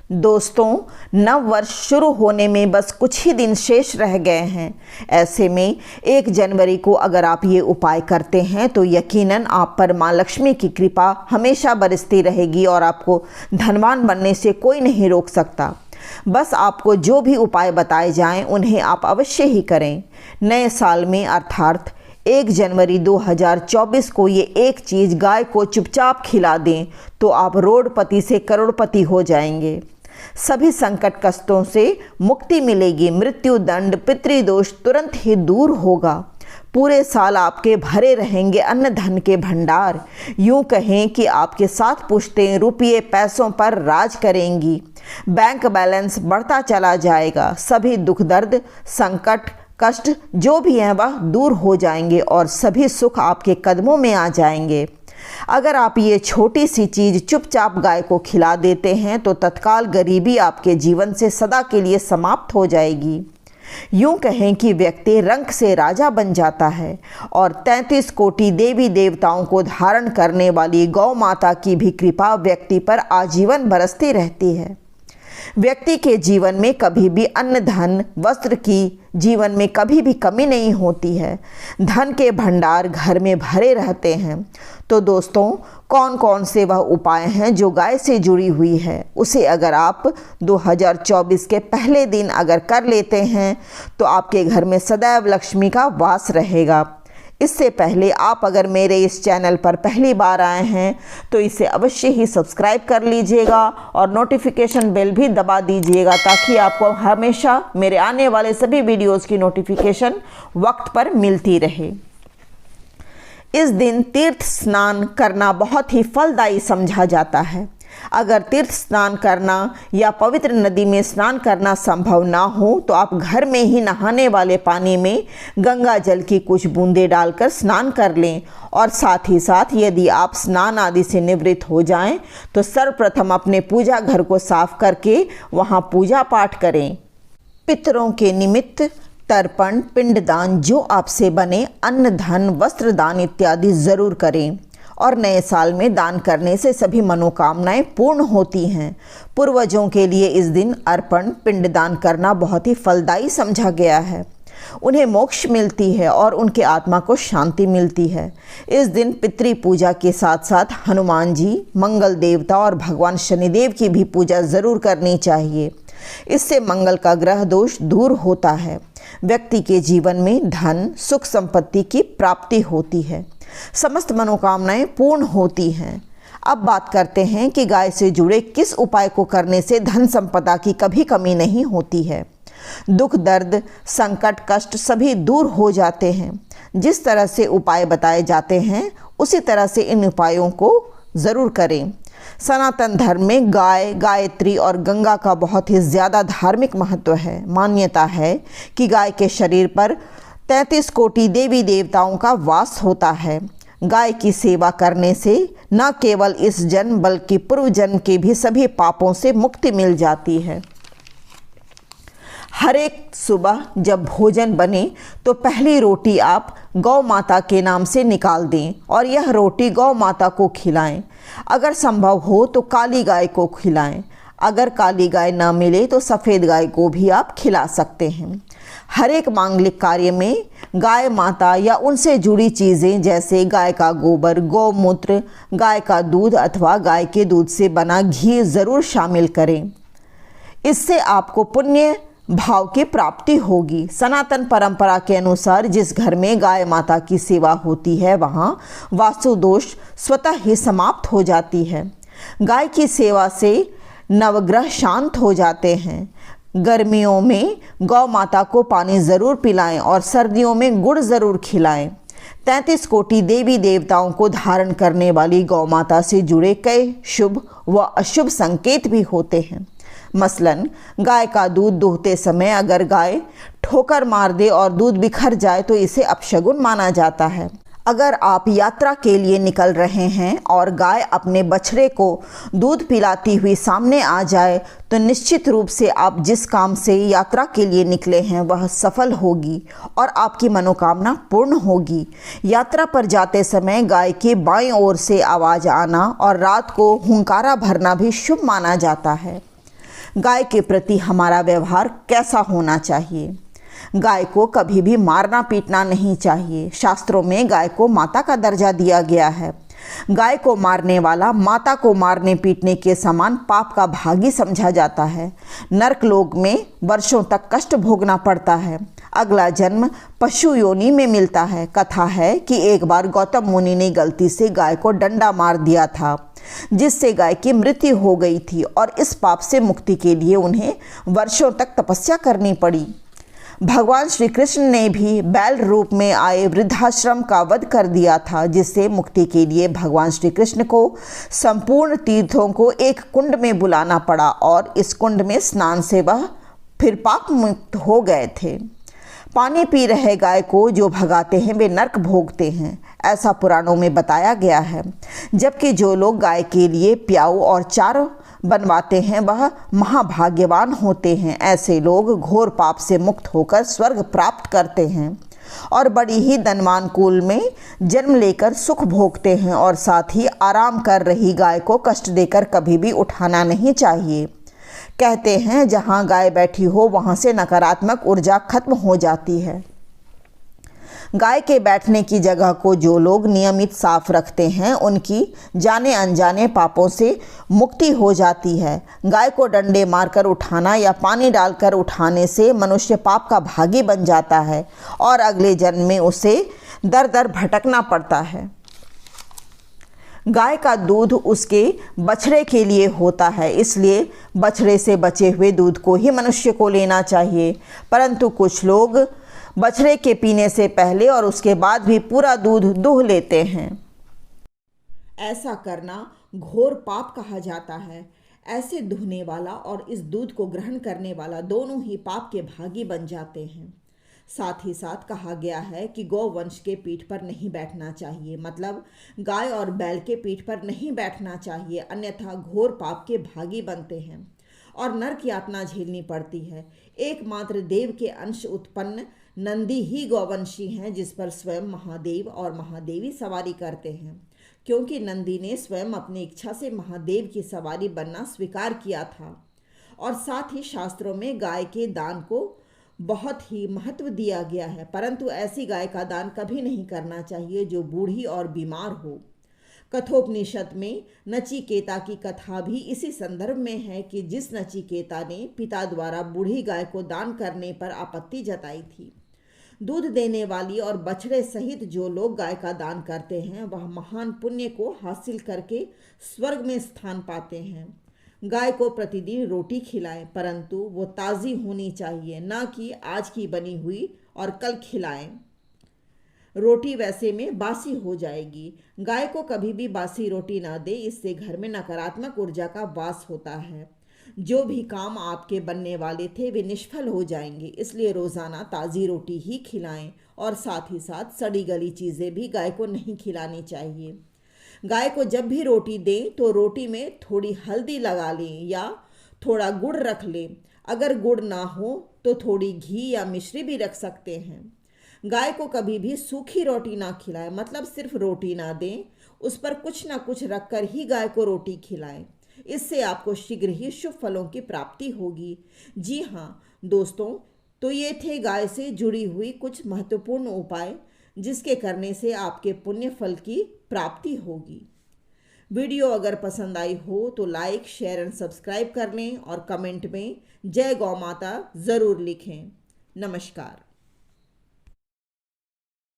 दोस्तों, नव वर्ष शुरू होने में बस कुछ ही दिन शेष रह गए हैं। ऐसे में 1 जनवरी को अगर आप ये उपाय करते हैं तो यकीनन आप पर माँ लक्ष्मी की कृपा हमेशा बरसती रहेगी और आपको धनवान बनने से कोई नहीं रोक सकता। बस आपको जो भी उपाय बताए जाएं उन्हें आप अवश्य ही करें। नए साल में अर्थात 1 जनवरी 2024 को ये एक चीज़ गाय को चुपचाप खिला दें तो आप रोडपति से करोड़पति हो जाएंगे। सभी संकट कष्टों से मुक्ति मिलेगी। मृत्यु दंड पितृदोष तुरंत ही दूर होगा। पूरे साल आपके भरे रहेंगे अन्न धन के भंडार। यूं कहें कि आपके 7 पुश्तें रुपये पैसों पर राज करेंगी। बैंक बैलेंस बढ़ता चला जाएगा। सभी दुख दर्द संकट कष्ट जो भी हैं वह दूर हो जाएंगे और सभी सुख आपके कदमों में आ जाएंगे। अगर आप ये छोटी सी चीज़ चुपचाप गाय को खिला देते हैं तो तत्काल गरीबी आपके जीवन से सदा के लिए समाप्त हो जाएगी। यूं कहें कि व्यक्ति रंक से राजा बन जाता है और 33 कोटि देवी देवताओं को धारण करने वाली गौ माता की भी कृपा व्यक्ति पर आजीवन बरसती रहती है। व्यक्ति के जीवन में कभी भी अन्न धन वस्त्र की जीवन में कभी भी कमी नहीं होती है। धन के भंडार घर में भरे रहते हैं। तो दोस्तों, कौन कौन से वह उपाय हैं जो गाय से जुड़ी हुई है, उसे अगर आप 2024 के पहले दिन अगर कर लेते हैं तो आपके घर में सदैव लक्ष्मी का वास रहेगा। इससे पहले आप अगर मेरे इस चैनल पर पहली बार आए हैं तो इसे अवश्य ही सब्सक्राइब कर लीजिएगा और नोटिफिकेशन बेल भी दबा दीजिएगा ताकि आपको हमेशा मेरे आने वाले सभी वीडियोस की नोटिफिकेशन वक्त पर मिलती रहे। इस दिन तीर्थ स्नान करना बहुत ही फलदायी समझा जाता है। अगर तीर्थ स्नान करना या पवित्र नदी में स्नान करना संभव ना हो तो आप घर में ही नहाने वाले पानी में गंगा जल की कुछ बूंदें डालकर स्नान कर लें और साथ ही साथ यदि आप स्नान आदि से निवृत्त हो जाएं तो सर्वप्रथम अपने पूजा घर को साफ करके वहां पूजा पाठ करें। पितरों के निमित्त तर्पण पिंडदान जो आपसे बने अन्न धन वस्त्र दान इत्यादि जरूर करें और नए साल में दान करने से सभी मनोकामनाएं पूर्ण होती हैं। पूर्वजों के लिए इस दिन अर्पण पिंडदान करना बहुत ही फलदायी समझा गया है। उन्हें मोक्ष मिलती है और उनके आत्मा को शांति मिलती है। इस दिन पितृ पूजा के साथ साथ हनुमान जी मंगल देवता और भगवान शनिदेव की भी पूजा ज़रूर करनी चाहिए। इससे मंगल का ग्रह दोष दूर होता है। व्यक्ति के जीवन में धन सुख संपत्ति की प्राप्ति होती है। समस्त मनोकामनाएं पूर्ण होती हैं। अब बात करते हैं कि गाय से जुड़े किस उपाय को करने से धन संपदा की कभी कमी नहीं होती है। दुख दर्द संकट कष्ट सभी दूर हो जाते हैं। जिस तरह से उपाय बताए जाते हैं उसी तरह से इन उपायों को ज़रूर करें। सनातन धर्म में गाय गायत्री और गंगा का बहुत ही ज़्यादा धार्मिक महत्व है। मान्यता है कि गाय के शरीर पर 33 कोटि देवी देवताओं का वास होता है। गाय की सेवा करने से न केवल इस जन्म बल्कि पूर्व जन्म के भी सभी पापों से मुक्ति मिल जाती है। हर एक सुबह जब भोजन बने तो पहली रोटी आप गौ माता के नाम से निकाल दें और यह रोटी गौ माता को खिलाएं। अगर संभव हो तो काली गाय को खिलाएं। अगर काली गाय ना मिले तो सफ़ेद गाय को भी आप खिला सकते हैं। हर एक मांगलिक कार्य में गाय माता या उनसे जुड़ी चीज़ें जैसे गाय का गोबर गौमूत्र गाय का दूध अथवा गाय के दूध से बना घी ज़रूर शामिल करें। इससे आपको पुण्य भाव की प्राप्ति होगी। सनातन परंपरा के अनुसार जिस घर में गाय माता की सेवा होती है वहाँ वास्तु दोष स्वतः ही समाप्त हो जाती है। गाय की सेवा से नवग्रह शांत हो जाते हैं। गर्मियों में गौ माता को पानी ज़रूर पिलाएं और सर्दियों में गुड़ ज़रूर खिलाएं। 33 कोटि देवी देवताओं को धारण करने वाली गौ माता से जुड़े कई शुभ व अशुभ संकेत भी होते हैं। मसलन गाय का दूध दूहते समय अगर गाय ठोकर मार दे और दूध बिखर जाए तो इसे अपशगुन माना जाता है। अगर आप यात्रा के लिए निकल रहे हैं और गाय अपने बछड़े को दूध पिलाती हुई सामने आ जाए तो निश्चित रूप से आप जिस काम से यात्रा के लिए निकले हैं वह सफल होगी और आपकी मनोकामना पूर्ण होगी। यात्रा पर जाते समय गाय के बाईं ओर से आवाज़ आना और रात को हुंकारा भरना भी शुभ माना जाता है। गाय के प्रति हमारा व्यवहार कैसा होना चाहिए? गाय को कभी भी मारना पीटना नहीं चाहिए। शास्त्रों में गाय को माता का दर्जा दिया गया है। गाय को मारने वाला माता को मारने पीटने के समान पाप का भागी समझा जाता है। नरकलोक में वर्षों तक कष्ट भोगना पड़ता है। अगला जन्म पशु योनि में मिलता है। कथा है कि एक बार गौतम मुनि ने गलती से गाय को डंडा मार दिया था, जिससे गाय की मृत्यु हो गई थी और इस पाप से मुक्ति के लिए उन्हें वर्षों तक तपस्या करनी पड़ी। भगवान श्री कृष्ण ने भी बैल रूप में आए वृद्धाश्रम का वध कर दिया था, जिससे मुक्ति के लिए भगवान श्री कृष्ण को संपूर्ण तीर्थों को एक कुंड में बुलाना पड़ा और इस कुंड में स्नान से वह फिर पाप मुक्त हो गए थे। पानी पी रहे गाय को जो भगाते हैं वे नरक भोगते हैं, ऐसा पुराणों में बताया गया है। जबकि जो लोग गाय के लिए प्याऊ और चारा बनवाते हैं वह महाभाग्यवान होते हैं। ऐसे लोग घोर पाप से मुक्त होकर स्वर्ग प्राप्त करते हैं और बड़ी ही धनवान कुल में जन्म लेकर सुख भोगते हैं। और साथ ही आराम कर रही गाय को कष्ट देकर कभी भी उठाना नहीं चाहिए। कहते हैं जहाँ गाय बैठी हो वहाँ से नकारात्मक ऊर्जा खत्म हो जाती है। गाय के बैठने की जगह को जो लोग नियमित साफ रखते हैं उनकी जाने अनजाने पापों से मुक्ति हो जाती है। गाय को डंडे मारकर उठाना या पानी डालकर उठाने से मनुष्य पाप का भागी बन जाता है और अगले जन्म में उसे दर दर भटकना पड़ता है। गाय का दूध उसके बछड़े के लिए होता है, इसलिए बछड़े से बचे हुए दूध को ही मनुष्य को लेना चाहिए। परंतु कुछ लोग बछड़े के पीने से पहले और उसके बाद भी पूरा दूध दूह लेते हैं। ऐसा करना घोर पाप कहा जाता है। ऐसे दूहने वाला और इस दूध को ग्रहण करने वाला दोनों ही पाप के भागी बन जाते हैं। साथ ही साथ कहा गया है कि गौवंश के पीठ पर नहीं बैठना चाहिए, मतलब गाय और बैल के पीठ पर नहीं बैठना चाहिए, अन्यथा घोर पाप के भागी बनते हैं और नरक यातना झेलनी पड़ती है। एकमात्र देव के अंश उत्पन्न नंदी ही गौवंशी हैं, जिस पर स्वयं महादेव और महादेवी सवारी करते हैं, क्योंकि नंदी ने स्वयं अपनी इच्छा से महादेव की सवारी बनना स्वीकार किया था। और साथ ही शास्त्रों में गाय के दान को बहुत ही महत्व दिया गया है, परंतु ऐसी गाय का दान कभी नहीं करना चाहिए जो बूढ़ी और बीमार हो। कठोपनिषद में नचिकेता की कथा भी इसी संदर्भ में है कि जिस नचिकेता ने पिता द्वारा बूढ़ी गाय को दान करने पर आपत्ति जताई थी। दूध देने वाली और बछड़े सहित जो लोग गाय का दान करते हैं वह महान पुण्य को हासिल करके स्वर्ग में स्थान पाते हैं। गाय को प्रतिदिन रोटी खिलाएं, परंतु वो ताज़ी होनी चाहिए, ना कि आज की बनी हुई और कल खिलाएं। रोटी वैसे में बासी हो जाएगी। गाय को कभी भी बासी रोटी ना दे, इससे घर में नकारात्मक ऊर्जा का वास होता है। जो भी काम आपके बनने वाले थे वे निष्फल हो जाएंगे, इसलिए रोज़ाना ताज़ी रोटी ही खिलाएं और साथ ही साथ सड़ी गली चीज़ें भी गाय को नहीं खिलानी चाहिए। गाय को जब भी रोटी दें तो रोटी में थोड़ी हल्दी लगा लें या थोड़ा गुड़ रख लें। अगर गुड़ ना हो तो थोड़ी घी या मिश्री भी रख सकते हैं। गाय को कभी भी सूखी रोटी ना खिलाएं, मतलब सिर्फ रोटी ना दें, उस पर कुछ ना कुछ रखकर ही गाय को रोटी खिलाएं। इससे आपको शीघ्र ही शुभ फलों की प्राप्ति होगी। जी हाँ दोस्तों, तो ये थे गाय से जुड़ी हुई कुछ महत्वपूर्ण उपाय जिसके करने से आपके पुण्य फल की प्राप्ति होगी। वीडियो अगर पसंद आई हो तो लाइक, शेयर एंड सब्सक्राइब कर लें और कमेंट में जय गौ माता ज़रूर लिखें। नमस्कार।